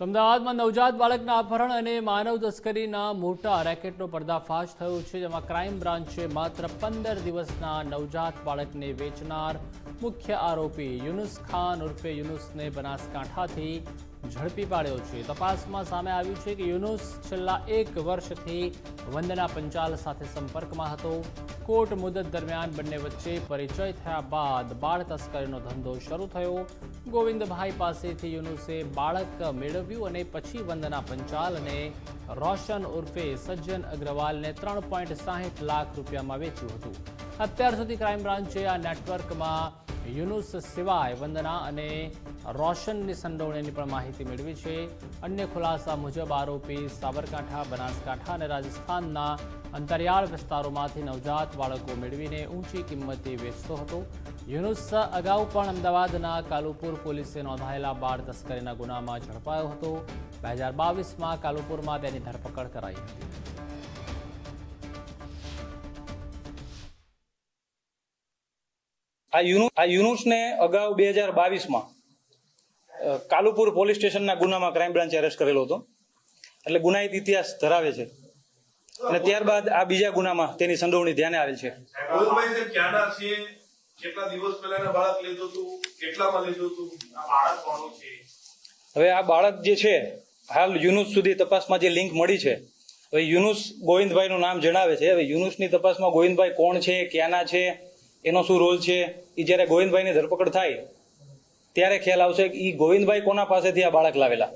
અમદાવાદમાં નવજાત બાળકના અપહરણ અને માનવ તસ્કરીના મોટા રેકેટનો પર્દાફાશ થયો છે, જેમાં ક્રાઇમ બ્રાન્ચે માત્ર 15 દિવસના નવજાત બાળકને વેચનાર મુખ્ય આરોપી યુનુસ ખાન ઉર્ફે યુનુસને બનાસકાંઠાથી ઝડપી પાડ્યો છે। તપાસમાં સામે આવ્યું છે કે યુનુસ છેલ્લા 1 વર્ષથી વંદના પંચાલ સાથે સંપર્કમાં હતો। કોર્ટ મુદત દરમિયાન બંને વચ્ચે પરિચય થયા બાદ બાળ તસ્કરીનો ધંધો શરૂ થયો। ગોવિંદભાઈ પાસેથી યુનુસે બાળક મેળવ્યું અને પછી વંદના પંચાલ અને રોશન ઉર્ફે સજ્જન અગ્રવાલને 3.60 લાખ રૂપિયામાં વેચ્યું હતું। અત્યાર સુધી ક્રાઇમ બ્રાન્ચે આ નેટવર્કમાં યુનુસ સિવાય વંદના અને રોશનની સંડોવણીની પણ માહિતી મેળવી છે। અન્ય ખુલાસા મુજબ આરોપી સાબરકાંઠા, બનાસકાંઠા અને રાજસ્થાનના અંતરિયાળ વિસ્તારોમાંથી નવજાત બાળકો મેળવીને ઊંચી કિંમતે વેચતો હતો। યુનુસ અગાઉ પણ અમદાવાદના કાલુપુર પોલીસે નોંધાયેલા બાળ તસ્કરીના ગુનામાં ઝડપાયો હતો। 2022માં કાલુપુરમાં તેની ધરપકડ કરાઈ હતી। આ યુનુસને અગાઉ 2022માં કાલુપુર પોલીસ સ્ટેશનના ગુનામાં ક્રાઇમ બ્રાન્ચે અરેસ્ટ કરેલો હતો, એટલે ગુનાહિત ઇતિહાસ ધરાવે છે અને ત્યારબાદ આ બીજા ગુનામાં તેની સંડોવણી ધ્યાને આવેલ છે। કેટલા દિવસ પહેલા બાળક લીધું હતું, કેટલામાં લીધું હતું, આ બાળક કોણ છે? હવે આ બાળક જે છે, હાલ યુનુસ સુધી તપાસમાં જે લિંક મળી છે, હવે યુનુસ ગોવિંદભાઈનું નામ જણાવે છે। હવે યુનુસની તપાસમાં ગોવિંદભાઈ કોણ છે, ક્યાંના છે, એનો શું રોલ છે, એ જ્યારે ગોવિંદભાઈની ધરપકડ થાય ત્યારે ખ્યાલ આવશે કે એ ગોવિંદભાઈ કોના પાસેથી આ બાળક લાવેલા।